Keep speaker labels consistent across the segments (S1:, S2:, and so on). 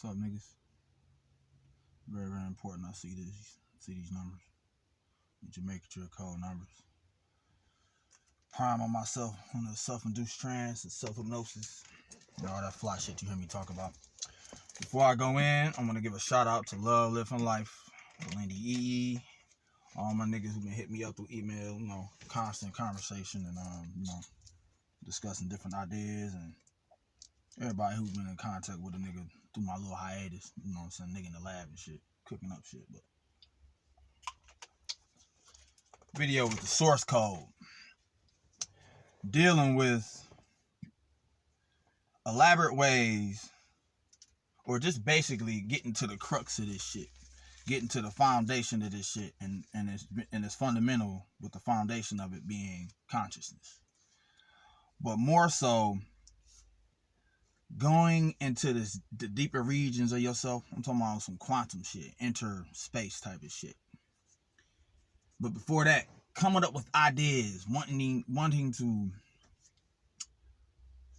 S1: What's up, niggas? Very, very important. I see these numbers. Gematria code numbers. Prime on myself on the self-induced trance and self-hypnosis. All that fly shit you hear me talk about. Before I go in, I'm gonna give a shout out to Love Living Life, Lindy E, all my niggas who been hitting me up through email, constant conversation and discussing different ideas, and everybody who's been in contact with a nigga through my little hiatus, what I'm saying, nigga in the lab and shit, cooking up shit. But video with the source code, dealing with elaborate ways, or just basically getting to the crux of this shit, getting to the foundation of this shit, and it's fundamental, with the foundation of it being consciousness. But more so, going into the deeper regions of yourself. I'm talking about some quantum shit, inter space type of shit. But before that, coming up with ideas, wanting to,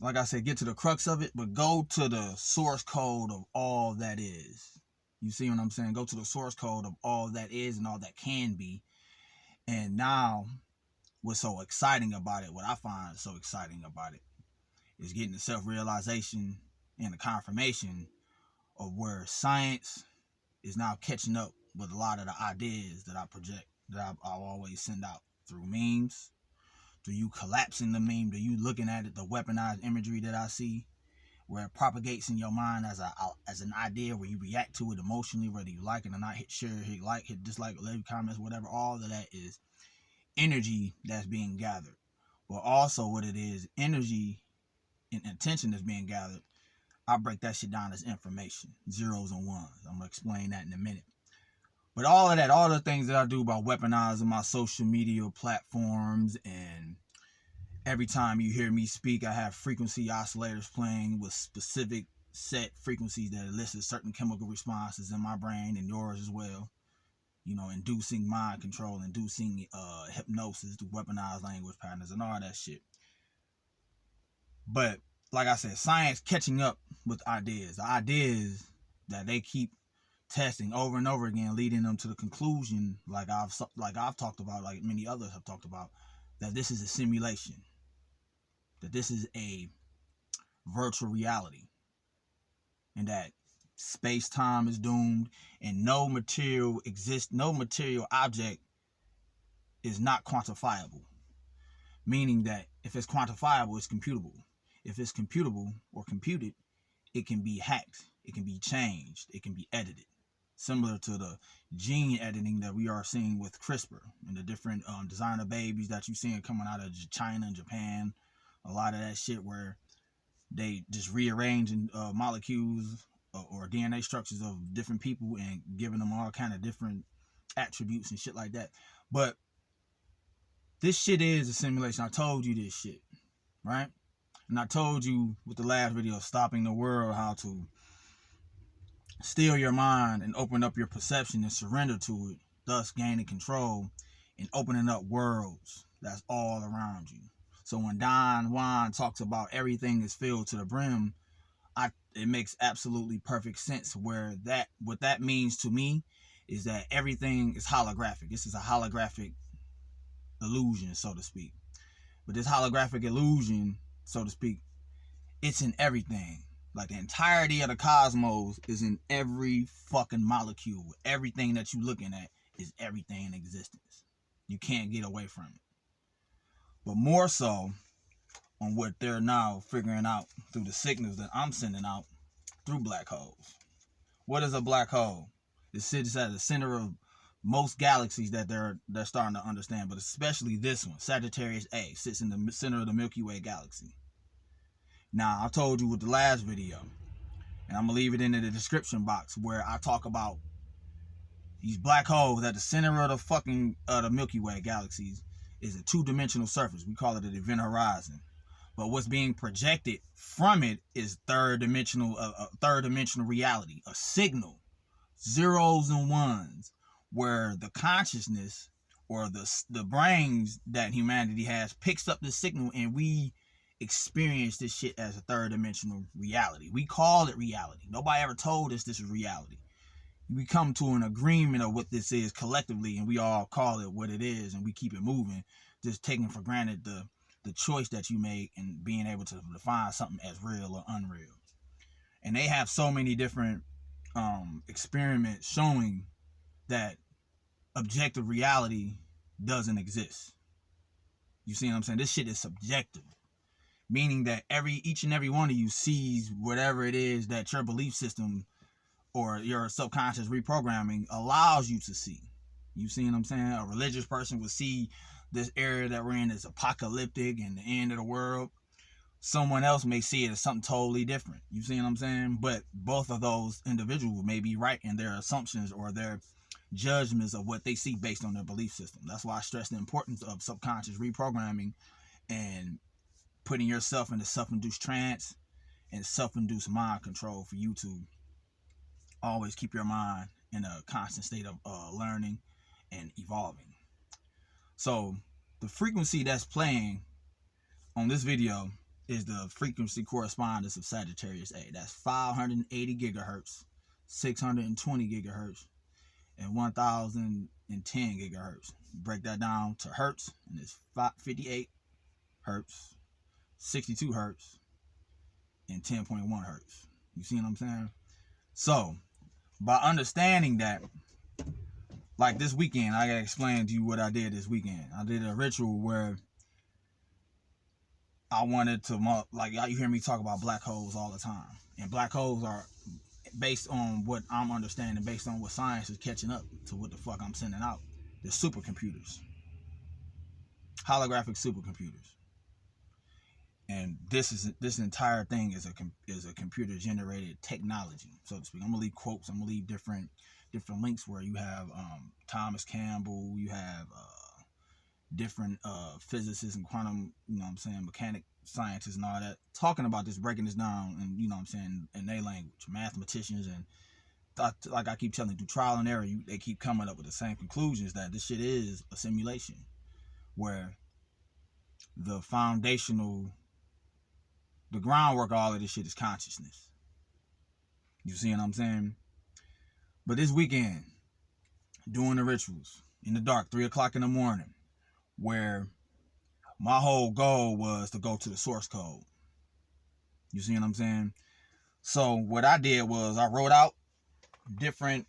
S1: like I said, get to the crux of it, but go to the source code of all that is. You see what I'm saying? Go to the source code of all that is and all that can be. And now, what's so exciting about it, what I find so exciting about it, is getting the self-realization and the confirmation of where science is now catching up with a lot of the ideas that I project, that I'll always send out through memes, through you collapsing the meme, to you looking at it, the weaponized imagery that I see, where it propagates in your mind as an idea, where you react to it emotionally, whether you like it or not. Hit share, hit like, hit dislike, leave comments, whatever. All of that is energy that's being gathered. But also what it is, energy and attention that's being gathered. I break that shit down as information, zeros and ones. I'm gonna explain that in a minute. But all of that, all the things that I do about weaponizing my social media platforms, and every time you hear me speak, I have frequency oscillators playing with specific set frequencies that elicit certain chemical responses in my brain and yours as well. Inducing mind control, inducing hypnosis to weaponize language patterns and all that shit. But like I said, science catching up with ideas. The ideas that they keep testing over and over again, leading them to the conclusion, like I've talked about, like many others have talked about, that this is a simulation, that this is a virtual reality, and that space-time is doomed, and no material object is not quantifiable. Meaning that if it's quantifiable, it's computable. If it's computable or computed, it can be hacked, it can be changed, it can be edited. Similar to the gene editing that we are seeing with CRISPR and the different designer babies that you're seeing coming out of China and Japan. A lot of that shit where they just rearranging molecules or DNA structures of different people and giving them all kind of different attributes and shit like that. But this shit is a simulation. I told you this shit, right? And I told you with the last video, Stopping the World, how to still your mind and open up your perception and surrender to it, thus gaining control and opening up worlds that's all around you. So when Don Juan talks about everything is filled to the brim, it makes absolutely perfect sense. What that means to me is that everything is holographic. This is a holographic illusion, so to speak. But this holographic illusion, so to speak, it's in everything. Like the entirety of the cosmos is in every fucking molecule. Everything that you're looking at is everything in existence. You can't get away from it. But more so on what they're now figuring out through the signals that I'm sending out through black holes. What is a black hole? It sits at the center of most galaxies that they're starting to understand, but especially this one, Sagittarius A, sits in the center of the Milky Way galaxy. Now, I told you with the last video, and I'm going to leave it in the description box, where I talk about these black holes at the center of the fucking the Milky Way galaxies is a two-dimensional surface. We call it an event horizon. But what's being projected from it is third-dimensional reality, a signal, zeros and ones, where the consciousness or the brains that humanity has picks up the signal, and we experience this shit as a third dimensional reality. We call it reality. Nobody ever told us this is reality. We come to an agreement of what this is collectively, and we all call it what it is, and we keep it moving, just taking for granted the choice that you make and being able to define something as real or unreal. And they have so many different experiments showing that objective reality doesn't exist. You see what I'm saying? This shit is subjective, meaning that each and every one of you sees whatever it is that your belief system or your subconscious reprogramming allows you to see. You see what I'm saying? A religious person would see this area that we're in as apocalyptic and the end of the world. Someone else may see it as something totally different. You see what I'm saying? But both of those individuals may be right in their assumptions or their judgments of what they see based on their belief system. That's why I stress the importance of subconscious reprogramming and putting yourself into self-induced trance and self-induced mind control for you to always keep your mind in a constant state of learning and evolving. So the frequency that's playing on this video is the frequency correspondence of Sagittarius A. That's 580 gigahertz, 620 gigahertz, and 1010 gigahertz. Break that down to hertz, and it's 58 hertz, 62 hertz, and 10.1 hertz. You see what I'm saying? So by understanding that, like this weekend, I gotta explain to you what I did this weekend. I did a ritual where I wanted to, like, you hear me talk about black holes all the time. And black holes are, based on what I'm understanding, based on what science is catching up to what the fuck I'm sending out, they're supercomputers. Holographic supercomputers. And this entire thing is a computer generated technology, so to speak. I'm gonna leave quotes. I'm gonna leave different links where you have Thomas Campbell, you have different physicists and quantum, mechanic scientists and all that talking about this, breaking this down, and in their language, mathematicians, and like I keep telling you, through trial and error, they keep coming up with the same conclusions that this shit is a simulation, where the groundwork of all of this shit is consciousness. You see what I'm saying? But this weekend, doing the rituals in the dark, 3 o'clock in the morning, where my whole goal was to go to the source code. You see what I'm saying? So what I did was I wrote out different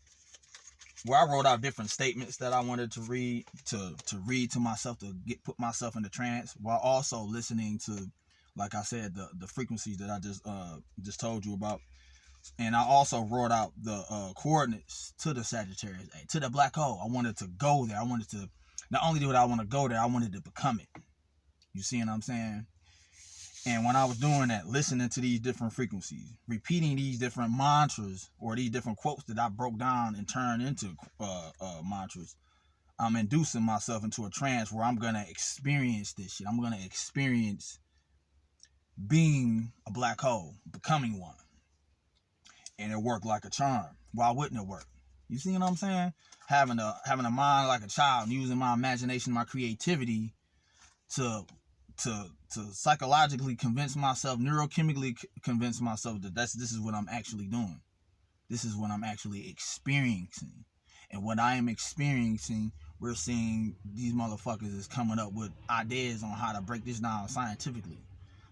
S1: statements that I wanted to read to myself, to put myself into trance, while also listening to, like I said, the frequencies that I just told you about. And I also wrote out the coordinates to the Sagittarius A, to the black hole. I wanted to go there. I wanted to, not only did I want to go there, I wanted to become it. You see what I'm saying? And when I was doing that, listening to these different frequencies, repeating these different mantras or these different quotes that I broke down and turned into mantras, I'm inducing myself into a trance where I'm going to experience this shit. I'm going to experience being a black hole, becoming one. And it worked like a charm. Why wouldn't it work? You see what I'm saying? Having a mind like a child, and using my imagination, my creativity to psychologically convince myself, neurochemically convince myself that this is what I'm actually doing. This is what I'm actually experiencing. And what I am experiencing, we're seeing these motherfuckers is coming up with ideas on how to break this down scientifically.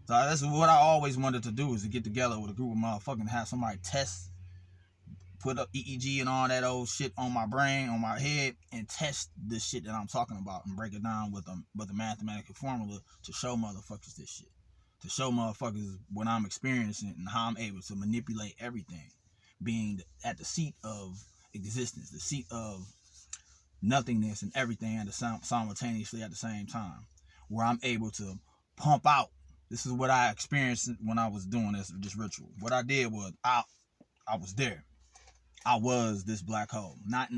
S1: So that's what I always wanted to do, is to get together with a group of motherfuckers and have somebody test, put up EEG and all that old shit on my brain, on my head, and test this shit that I'm talking about and break it down with a mathematical formula to show motherfuckers this shit. To show motherfuckers what I'm experiencing and how I'm able to manipulate everything. Being at the seat of existence, the seat of nothingness and everything simultaneously at the same time. Where I'm able to pump out. This is what I experienced when I was doing this ritual. What I did was I was there. I was this black hole, not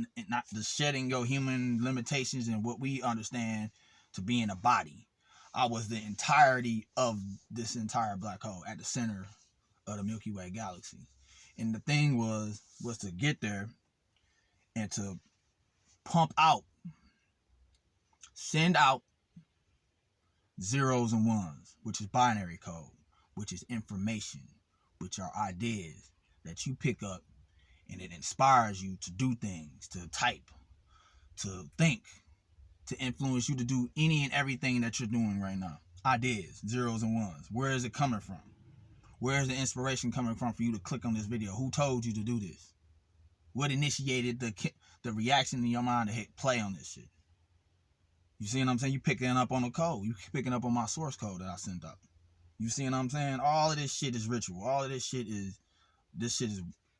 S1: the shedding your human limitations and what we understand to be in a body. I was the entirety of this entire black hole at the center of the Milky Way galaxy. And the thing was to get there and to pump out, send out zeros and ones, which is binary code, which is information, which are ideas that you pick up, and it inspires you to do things, to type, to think, to influence you to do any and everything that you're doing right now. Ideas, zeros and ones. Where is it coming from? Where is the inspiration coming from for you to click on this video? Who told you to do this? What initiated the reaction in your mind to hit play on this shit? You see what I'm saying? You picking up on the code. You picking up on my source code that I sent up. You see what I'm saying? All of this shit is ritual. All of this shit is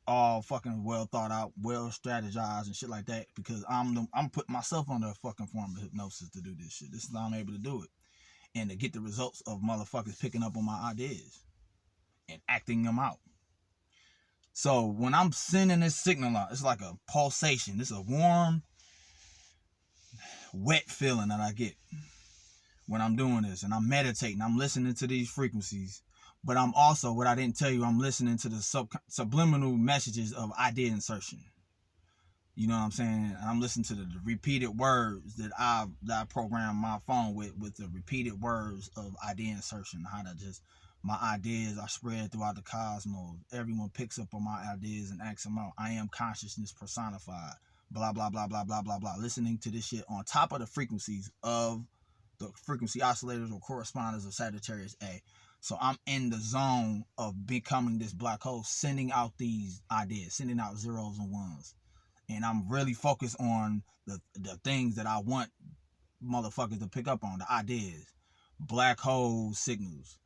S1: all fucking well thought out, well strategized and shit like that, because I'm putting myself under a fucking form of hypnosis to do this shit. This is how I'm able to do it. And to get the results of motherfuckers picking up on my ideas and acting them out. So when I'm sending this signal out, it's like a pulsation. It's a warm, wet feeling that I get when I'm doing this, and I'm meditating. I'm listening to these frequencies, but I'm also, what I didn't tell you, I'm listening to the subliminal messages of idea insertion. You know what I'm saying? I'm listening to the repeated words that I program my phone with the repeated words of idea insertion. How to just, my ideas are spread throughout the cosmos. Everyone picks up on my ideas and acts them out. I am consciousness personified. Blah, blah, blah, blah, blah, blah, blah. Listening to this shit on top of the frequencies of the frequency oscillators or correspondence of Sagittarius A. So I'm in the zone of becoming this black hole, sending out these ideas, sending out zeros and ones. And I'm really focused on the things that I want motherfuckers to pick up on, the ideas. Black hole signals.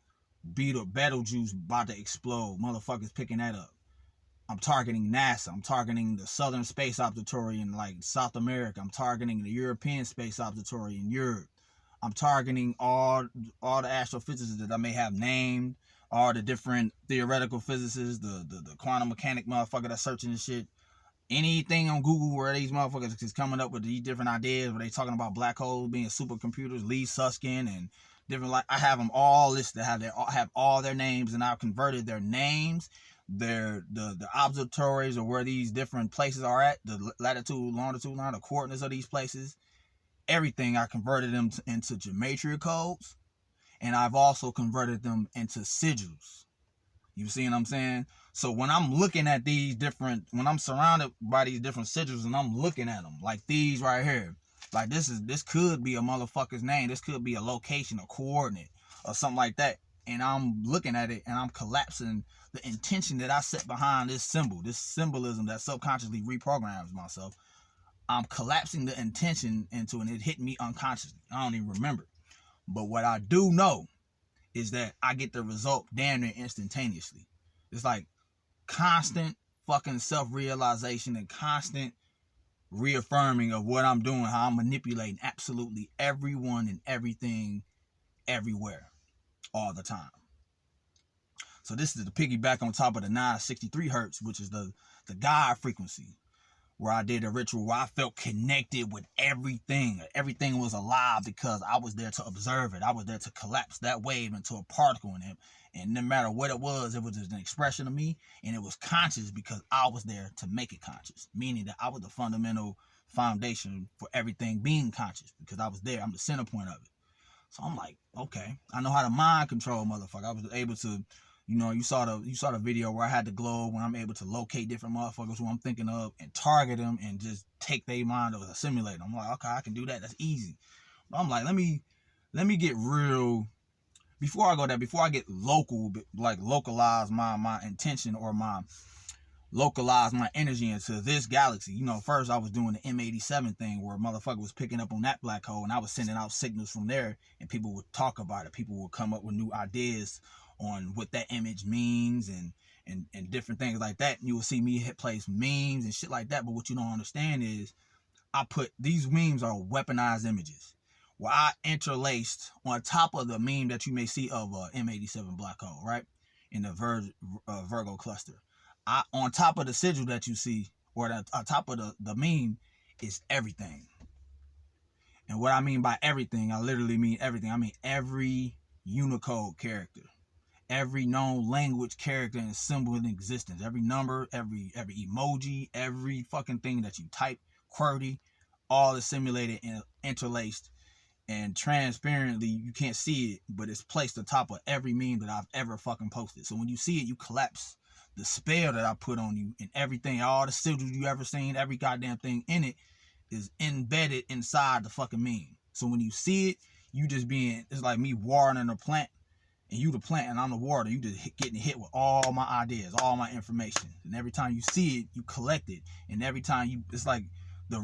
S1: Betelgeuse about to explode. Motherfuckers picking that up. I'm targeting NASA. I'm targeting the Southern Space Observatory in like South America. I'm targeting the European Space Observatory in Europe. I'm targeting all the astrophysicists that I may have named, all the different theoretical physicists, the quantum mechanic motherfucker that's searching this shit. Anything on Google where these motherfuckers is coming up with these different ideas where they talking about black holes being supercomputers, Lee Susskind and different, like, I have them all listed, have all their names, and I've converted their names, the observatories or where these different places are at, the latitude, longitude line, the coordinates of these places, everything. I converted them into Gematria codes, and I've also converted them into sigils. You see what I'm saying? So when I'm looking at these different, when I'm surrounded by these different sigils and I'm looking at them, like these right here, like this could be a motherfucker's name. This could be a location, a coordinate, or something like that. And I'm looking at it and I'm collapsing the intention that I set behind this symbol, this symbolism that subconsciously reprograms myself. I'm collapsing the intention into, and it hit me unconsciously. I don't even remember. But what I do know is that I get the result damn near instantaneously. It's like constant fucking self-realization and constant reaffirming of what I'm doing, how I'm manipulating absolutely everyone and everything, everywhere, all the time. So this is the piggyback on top of the 963 hertz, which is the God frequency, where I did a ritual where I felt connected with everything. Everything was alive because I was there to observe it. I was there to collapse that wave into a particle in it. And no matter what it was just an expression of me, and it was conscious because I was there to make it conscious, meaning that I was the fundamental foundation for everything being conscious because I was there. I'm the center point of it. So I'm like, okay, I know how to mind control, motherfucker. I was able to, you saw the video where I had the globe, when I'm able to locate different motherfuckers who I'm thinking of and target them and just take their mind or assimilate them. I'm like, okay, I can do that. That's easy. But I'm like, let me get real. Before I go there, before I get local, like localize my intention or localize my energy into this galaxy. First I was doing the M87 thing where motherfucker was picking up on that black hole, and I was sending out signals from there, and people would talk about it. People would come up with new ideas on what that image means and different things like that. And you will see me place memes and shit like that. But what you don't understand is I put these memes are weaponized images where I interlaced on top of the meme that you may see of a M87 black hole, right? In the Virgo cluster. On top of the sigil that you see, or on top of the meme, is everything. And what I mean by everything, I literally mean everything. I mean every Unicode character, every known language character and symbol in existence, every number, every emoji, every fucking thing that you type, QWERTY, all is simulated and interlaced and transparently you can't see it, but it's placed atop of every meme that I've ever fucking posted. So when you see it, you collapse the spell that I put on you, and everything, all the sigils you ever seen, every goddamn thing in it is embedded inside the fucking meme. So when you see it, you just being, it's like me watering a plant, and you the plant and I'm the water. You just getting hit with all my ideas, all my information. And every time you see it, you collect it. And every time you, it's like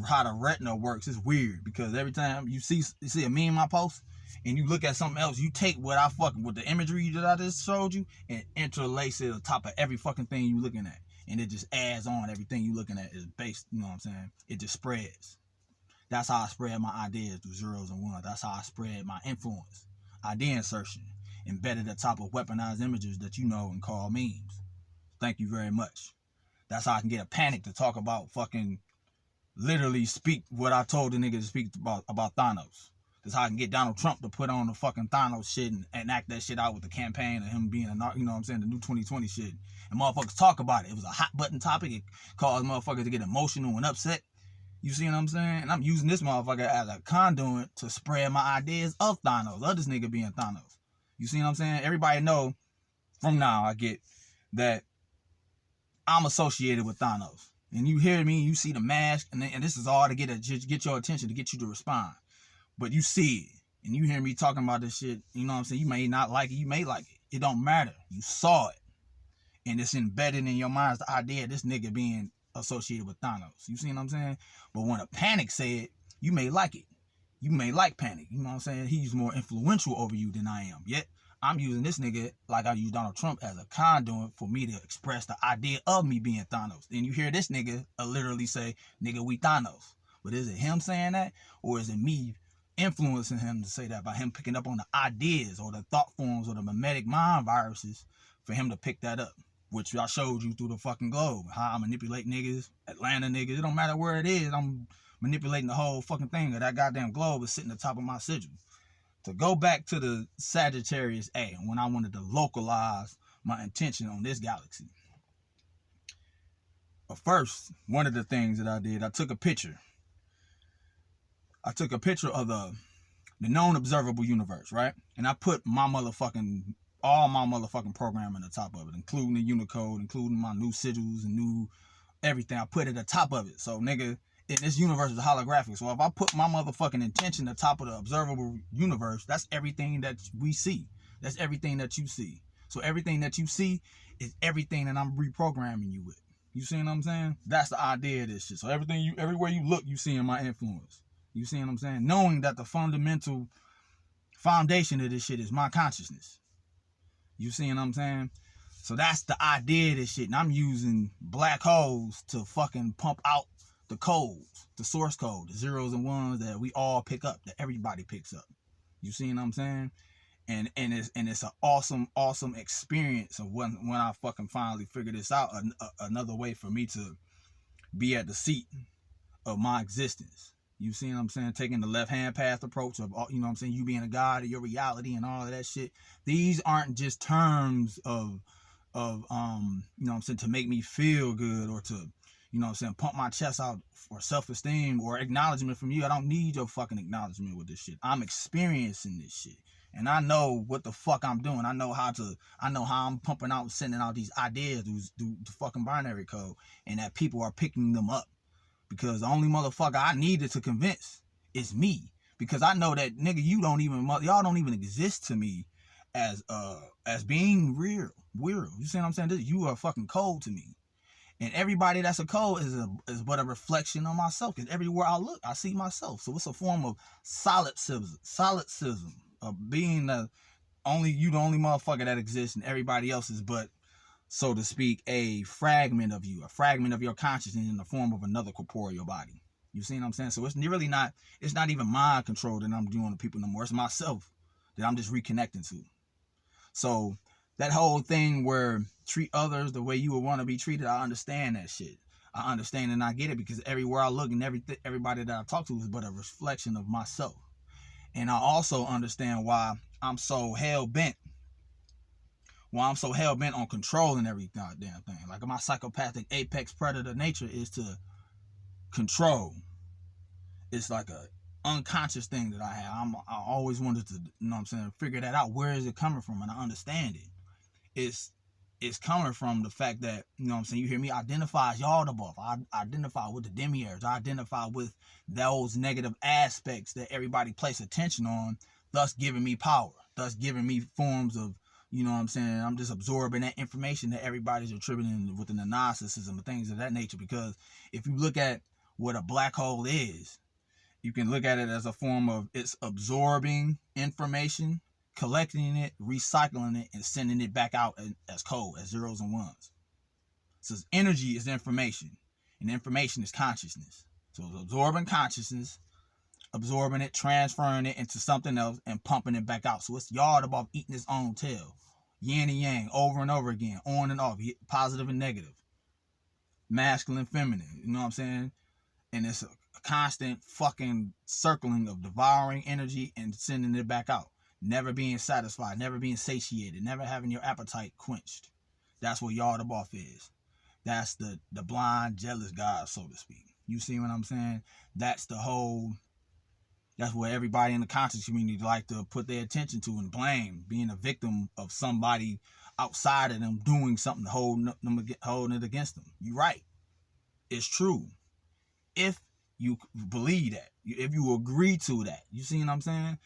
S1: how the retina works. It's weird because every time you see a meme I post and you look at something else, you take what I fucking, with the imagery that I just showed you and interlace it on top of every fucking thing you looking at. And it just adds on. Everything you looking at is based, you know what I'm saying? It just spreads. That's how I spread my ideas through zeros and ones. That's how I spread my influence. Idea insertion embedded atop of weaponized images that you know and call memes. Thank you very much. That's how I can get a panic to talk about fucking, literally speak what I told the nigga to speak about Thanos. That's how I can get Donald Trump to put on the fucking Thanos shit and act that shit out with the campaign of him being a, you know what I'm saying, the new 2020 shit. And motherfuckers talk about it. It was a hot button topic. It caused motherfuckers to get emotional and upset. You see what I'm saying? And I'm using this motherfucker as a conduit to spread my ideas of Thanos, of this nigga being Thanos. You see what I'm saying? Everybody know from now I get that I'm associated with Thanos. And you hear me, you see the mask, and this is all to get your attention, to get you to respond. But you see it, and you hear me talking about this shit, you know what I'm saying? You may not like it, you may like it. It don't matter. You saw it. And it's embedded in your mind, the idea of this nigga being associated with Thanos. You see what I'm saying? But when a Panic said, you may like it. You may like Panic. You know what I'm saying? He's more influential over you than I am. Yet, I'm using this nigga like I use Donald Trump as a conduit for me to express the idea of me being Thanos. And you hear this nigga literally say, nigga, we Thanos. But is it him saying that? Or is it me influencing him to say that by him picking up on the ideas or the thought forms or the mimetic mind viruses for him to pick that up? Which I showed you through the fucking globe. How I manipulate niggas, Atlanta niggas. It don't matter where it is. I'm manipulating the whole fucking thing. Of that goddamn globe is sitting on top of my sigil. To go back to the Sagittarius A, when I wanted to localize my intention on this galaxy. But first, one of the things that I did, I took a picture. I took a picture of the known observable universe, right? And I put my motherfucking, all my motherfucking programming on the top of it, including the Unicode, including my new sigils and new everything. I put it at the top of it. So, nigga, in this universe is holographic. So if I put my motherfucking intention at the top of the observable universe, that's everything that we see. That's everything that you see. So everything that you see is everything that I'm reprogramming you with. You see what I'm saying? That's the idea of this shit. So everywhere you look, you seeing my influence. You see what I'm saying? Knowing that the fundamental foundation of this shit is my consciousness. You see what I'm saying? So that's the idea of this shit. And I'm using black holes to fucking pump out the codes, the source code, the zeros and ones that we all pick up, that everybody picks up. You see what I'm saying? And it's an awesome experience of when I fucking finally figured this out. Another way for me to be at the seat of my existence. You see what I'm saying? Taking the left-hand path approach of, you know what I'm saying, you being a god of your reality and all of that shit. These aren't just terms of you know what I'm saying, to make me feel good or to, you know what I'm saying, pump my chest out for self-esteem or acknowledgement from you. I don't need your fucking acknowledgement with this shit. I'm experiencing this shit. And I know what the fuck I'm doing. I know how I'm pumping out, sending out these ideas through the fucking binary code, and that people are picking them up. Because the only motherfucker I needed to convince is me. Because I know that, nigga, y'all don't even exist to me as being real. You see what I'm saying? You are fucking cold to me. And everybody that's a code is but a reflection of myself. Because everywhere I look, I see myself. So it's a form of solipsism, of being the only motherfucker that exists, and everybody else is but, so to speak, a fragment of you, a fragment of your consciousness in the form of another corporeal body. You see what I'm saying? So it's really not, it's not even mind control that I'm doing to people no more. It's myself that I'm just reconnecting to. So that whole thing where treat others the way you would want to be treated, I understand that shit. I understand and I get it, because everywhere I look and everybody that I talk to is but a reflection of myself. And I also understand why I'm so hell-bent on controlling every goddamn thing. Like, my psychopathic apex predator nature is to control. It's like unconscious thing that I have. I always wanted to, you know what I'm saying, figure that out. Where is it coming from? And I understand it. It's coming from the fact that, you know what I'm saying, you hear me identify as y'all the buff. I identify with the demiurge. I identify with those negative aspects that everybody place attention on, thus giving me power, thus giving me forms of, you know what I'm saying, I'm just absorbing that information that everybody's attributing within the narcissism and things of that nature. Because if you look at what a black hole is, you can look at it as a form of it's absorbing information, collecting it, recycling it, and sending it back out as code, as zeros and ones. So energy is information, and information is consciousness. So it's absorbing consciousness, absorbing it, transferring it into something else, and pumping it back out. So it's yard about eating its own tail. Yin and yang, over and over again, on and off, positive and negative, masculine, feminine, you know what I'm saying? And it's a constant fucking circling of devouring energy and sending it back out. Never being satisfied, never being satiated, never having your appetite quenched. That's what Yardaboff is. That's the blind, jealous God, so to speak. You see what I'm saying? That's what everybody in the conscious community like to put their attention to and blame, being a victim of somebody outside of them doing something, holding it against them. You're right. It's true. If you believe that, if you agree to that, you see what I'm saying?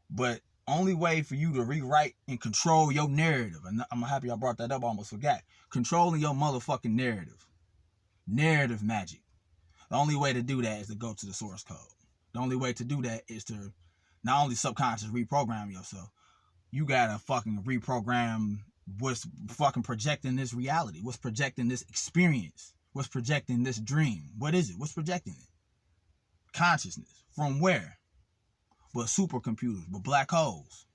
S1: But only way for you to rewrite and control your narrative, and I'm happy I brought that up, I almost forgot, controlling your motherfucking narrative magic. The only way to do that is to go to the source code. The only way to do that is to not only subconscious reprogram yourself, you gotta fucking reprogram what's fucking projecting this reality, what's projecting this experience, what's projecting this dream. What is it? What's projecting it? Consciousness. From where? But supercomputers, but black holes.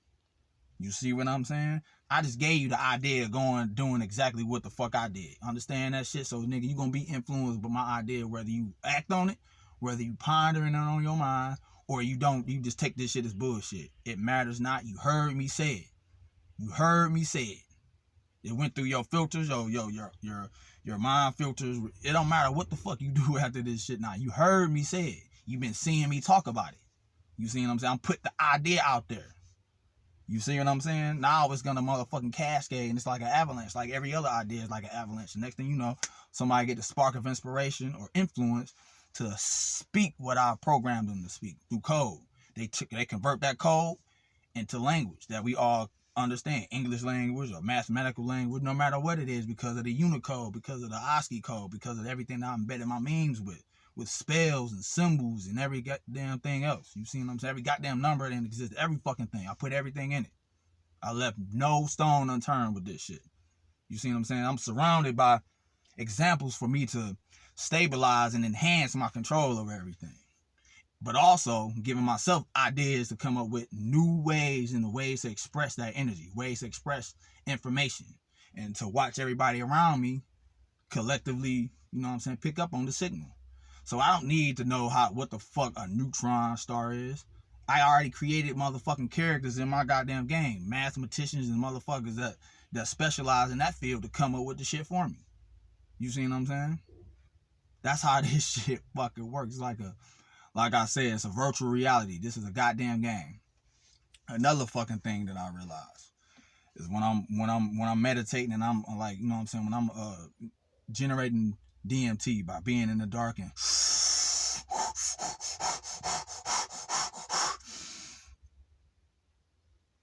S1: You see what I'm saying? I just gave you the idea of doing exactly what the fuck I did. Understand that shit? So nigga, you gonna be influenced by my idea, whether you act on it, whether you pondering it on your mind, or you don't, you just take this shit as bullshit. It matters not. You heard me say it. You heard me say it. It went through your filters, your mind filters. It don't matter what the fuck you do after this shit now. You heard me say it. You've been seeing me talk about it. You see what I'm saying? I'm putting the idea out there. You see what I'm saying? Now it's gonna motherfucking cascade, and it's like an avalanche. Like every other idea is like an avalanche. The next thing you know, somebody get the spark of inspiration or influence to speak what I programmed them to speak through code. They convert that code into language that we all understand, English language or mathematical language, no matter what it is, because of the Unicode, because of the ASCII code, because of everything that I'm embedding my memes with spells and symbols and every goddamn thing else. You see what I'm saying? Every goddamn number that exists, every fucking thing. I put everything in it. I left no stone unturned with this shit. You see what I'm saying? I'm surrounded by examples for me to stabilize and enhance my control over everything. But also giving myself ideas to come up with new ways and the ways to express that energy, ways to express information, and to watch everybody around me collectively, you know what I'm saying, pick up on the signal. So I don't need to know what the fuck a neutron star is. I already created motherfucking characters in my goddamn game, mathematicians and motherfuckers that specialize in that field to come up with the shit for me. You see what I'm saying? That's how this shit fucking works. Like I said, it's a virtual reality. This is a goddamn game. Another fucking thing that I realize is when I'm meditating and I'm like, you know what I'm saying, when I'm generating DMT by being in the dark and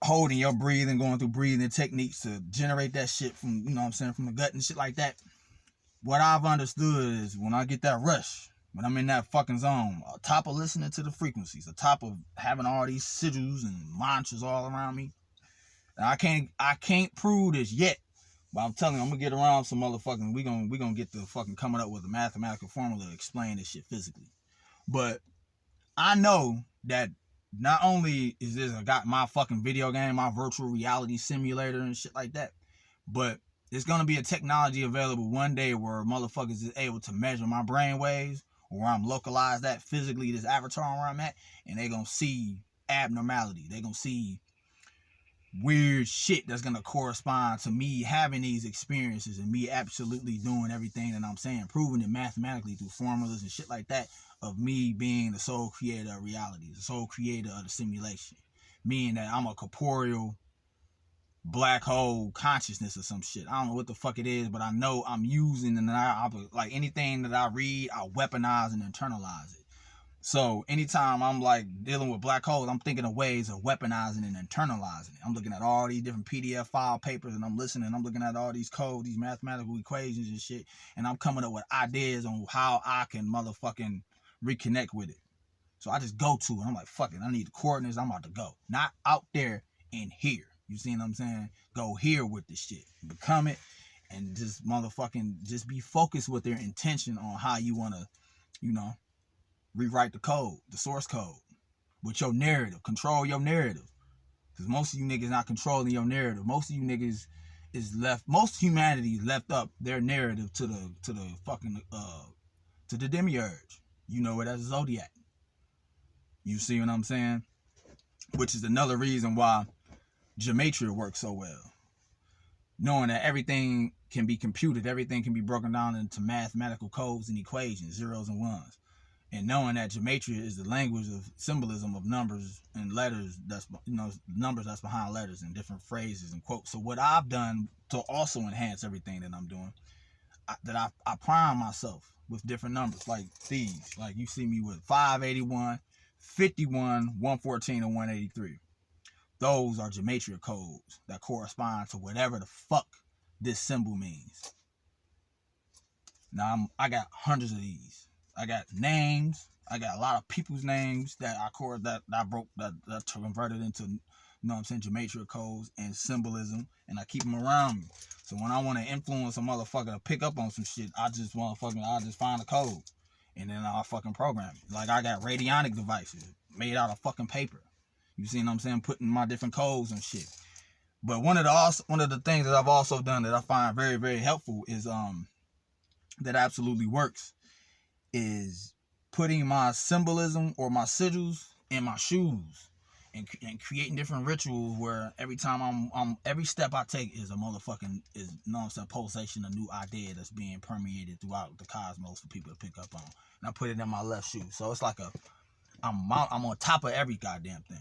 S1: holding your breathing, going through breathing techniques to generate that shit from, you know what I'm saying, from the gut and shit like that. What I've understood is when I get that rush, when I'm in that fucking zone, on top of listening to the frequencies, on top of having all these sigils and mantras all around me, and I can't prove this yet, but I'm telling you, I'm gonna get around some motherfucking, we gonna get the fucking coming up with a mathematical formula to explain this shit physically. But I know that not only is this I got my fucking video game, my virtual reality simulator and shit like that, but there's gonna be a technology available one day where motherfuckers is able to measure my brain waves, or where I'm localized that physically, this avatar where I'm at, and they gonna see abnormality. They gonna see weird shit that's gonna correspond to me having these experiences and me absolutely doing everything that I'm saying, proving it mathematically through formulas and shit like that, of me being the sole creator of reality, the sole creator of the simulation. Meaning that I'm a corporeal black hole consciousness or some shit. I don't know what the fuck it is, but I know I'm using, and I like anything that I read, I weaponize and internalize it. So anytime I'm like dealing with black holes, I'm thinking of ways of weaponizing and internalizing it. I'm looking at all these different PDF file papers, and I'm listening. I'm looking at all these codes, these mathematical equations and shit, and I'm coming up with ideas on how I can motherfucking reconnect with it. So I just go to it. I'm like, fuck it, I need the coordinates. I'm about to go. Not out there, in here. You see what I'm saying? Go here with this shit. Become it, and just motherfucking just be focused with their intention on how you want to, you know, rewrite the code, the source code, with your narrative. Control your narrative. Because most of you niggas not controlling your narrative. Most of you niggas is left, most humanity left up their narrative to the fucking, to the demiurge. You know it as a zodiac. You see what I'm saying? Which is another reason why Gematria works so well. Knowing that everything can be computed, everything can be broken down into mathematical codes and equations, zeros and ones. And knowing that Gematria is the language of symbolism of numbers and letters, that's, you know, numbers that's behind letters and different phrases and quotes. So what I've done to also enhance everything that I'm doing, I prime myself with different numbers like these. Like you see me with 581, 51, 114, and 183. Those are Gematria codes that correspond to whatever the fuck this symbol means. Now I got hundreds of these. I got names. I got a lot of people's names that I converted into, you know what I'm saying, Gematria codes and symbolism, and I keep them around me. So when I want to influence a motherfucker to pick up on some shit, I just find a code, and then I'll fucking program it. Like I got radionic devices made out of fucking paper. You see what I'm saying? Putting my different codes and shit. But one of the things that I've also done that I find very, very helpful is that absolutely works, is putting my symbolism or my sigils in my shoes and creating different rituals where every time every step I take is a motherfucking, is, you know what I'm saying, pulsation, a new idea that's being permeated throughout the cosmos for people to pick up on. And I put it in my left shoe. So it's like I'm on top of every goddamn thing.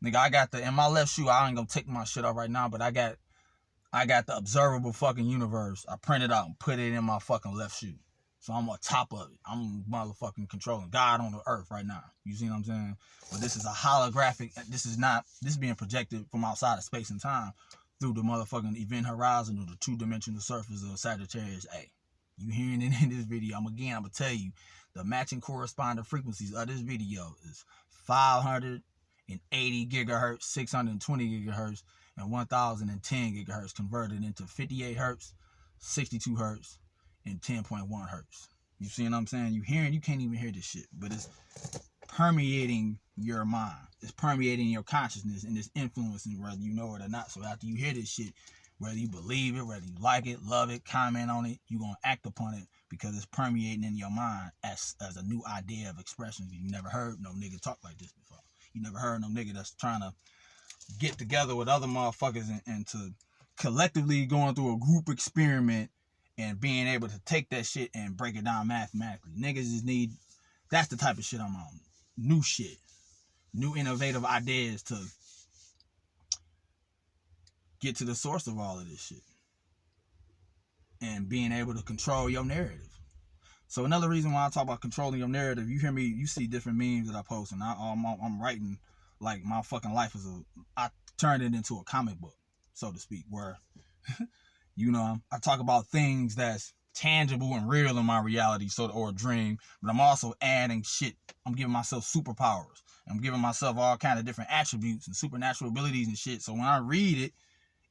S1: Nigga, I got in my left shoe, I ain't gonna take my shit off right now, but I got the observable fucking universe. I printed out and put it in my fucking left shoe. So I'm on top of it. I'm motherfucking controlling God on the earth right now. You see what I'm saying? But this is a holographic, this is being projected from outside of space and time through the motherfucking event horizon of the two-dimensional surface of Sagittarius A. You hearing it in this video. I'm gonna tell you, the matching corresponding frequencies of this video is 580 gigahertz, 620 gigahertz, and 1010 gigahertz converted into 58 hertz, 62 hertz, and 10.1 hertz. You see what I'm saying? You can't even hear this shit, but it's permeating your mind. It's permeating your consciousness, and it's influencing whether you know it or not. So after you hear this shit, whether you believe it, whether you like it, love it, comment on it, you're going to act upon it because it's permeating in your mind as a new idea of expression. You never heard no nigga talk like this before. You never heard no nigga that's trying to get together with other motherfuckers and to collectively going through a group experiment and being able to take that shit and break it down mathematically. Niggas just need, that's the type of shit I'm on. New shit. New innovative ideas to get to the source of all of this shit. And being able to control your narrative. So another reason why I talk about controlling your narrative, you hear me, you see different memes that I post, and I'm writing like my fucking life is I turned it into a comic book, so to speak, where you know, I talk about things that's tangible and real in my reality, or a dream, but I'm also adding shit. I'm giving myself superpowers. I'm giving myself all kind of different attributes and supernatural abilities and shit. So when I read it,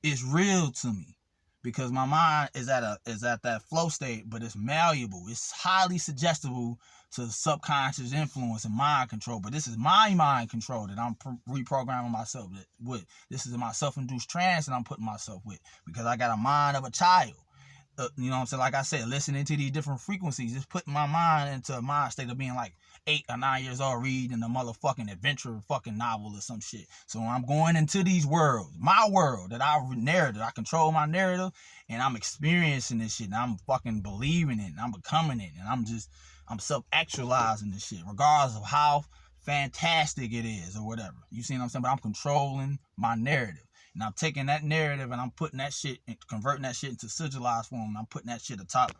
S1: it's real to me because my mind is at that flow state, but it's malleable. It's highly suggestible to subconscious influence and mind control. But this is my mind control that I'm reprogramming myself with. This is my self-induced trance that I'm putting myself with because I got a mind of a child. you know what I'm saying? Like I said, listening to these different frequencies, just putting my mind into a mind state of being like 8 or 9 years old, reading a motherfucking adventure fucking novel or some shit. So when I'm going into these worlds, my world that I narrated, I control my narrative, and I'm experiencing this shit, and I'm fucking believing it, and I'm becoming it, and I'm self-actualizing this shit, regardless of how fantastic it is or whatever. You see what I'm saying? But I'm controlling my narrative. And I'm taking that narrative and I'm putting that shit, converting that shit into sigilized form. And I'm putting that shit atop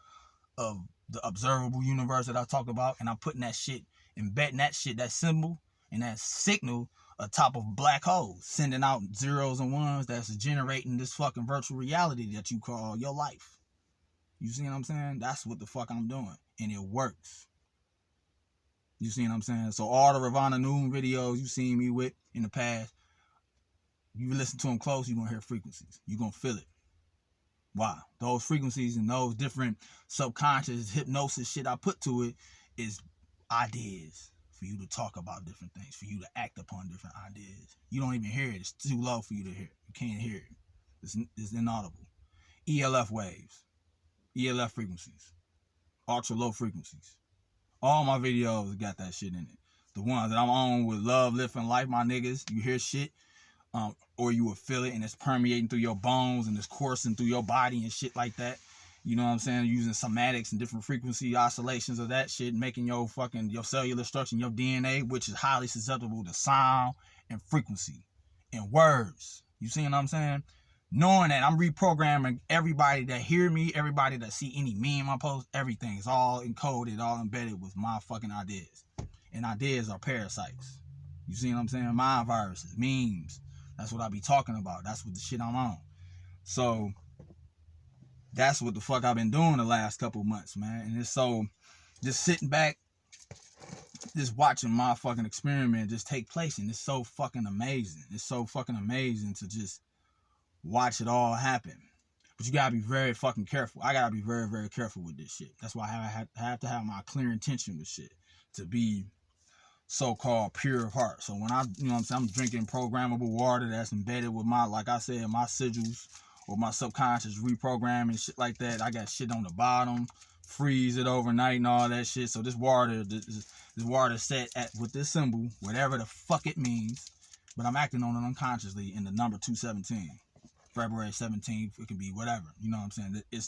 S1: of the observable universe that I talked about. And I'm putting that shit, embedding that shit, that symbol and that signal atop of black holes, sending out zeros and ones that's generating this fucking virtual reality that you call your life. You see what I'm saying? That's what the fuck I'm doing. And it works. You see what I'm saying? So all the Ravana Noon videos you seen me with in the past, you listen to them close, you're going to hear frequencies. You're going to feel it. Why? Those frequencies and those different subconscious hypnosis shit I put to it is ideas for you to talk about different things, for you to act upon different ideas. You don't even hear it. It's too low for you to hear. You can't hear it. It's inaudible. ELF waves, ELF frequencies, ultra low frequencies. All my videos got that shit in it. The ones that I'm on with Love, Lift, and Life, my niggas, you hear shit, or you will feel it and it's permeating through your bones and it's coursing through your body and shit like that. You know what I'm saying? Using somatics and different frequency oscillations of that shit, making your cellular structure, your DNA, which is highly susceptible to sound and frequency and words. You see what I'm saying? Knowing that I'm reprogramming everybody that hear me, everybody that see any meme I post, everything is all encoded, all embedded with my fucking ideas. And ideas are parasites. You see what I'm saying? Mind viruses, memes. That's what I be talking about. That's what the shit I'm on. So that's what the fuck I've been doing the last couple months, man. And it's so, just sitting back, just watching my fucking experiment just take place. And it's so fucking amazing. It's so fucking amazing to just watch it all happen. But you gotta be very fucking careful. I gotta be very, very careful with this shit. That's why I have to have my clear intention with shit to be so-called pure of heart. So when you know what I'm saying, I'm drinking programmable water that's embedded with my, like I said, my sigils or my subconscious reprogramming shit like that. I got shit on the bottom, freeze it overnight and all that shit. So this water set at with this symbol, whatever the fuck it means, but I'm acting on it unconsciously in the number 217. February 17th, it can be whatever. You know what I'm saying? It's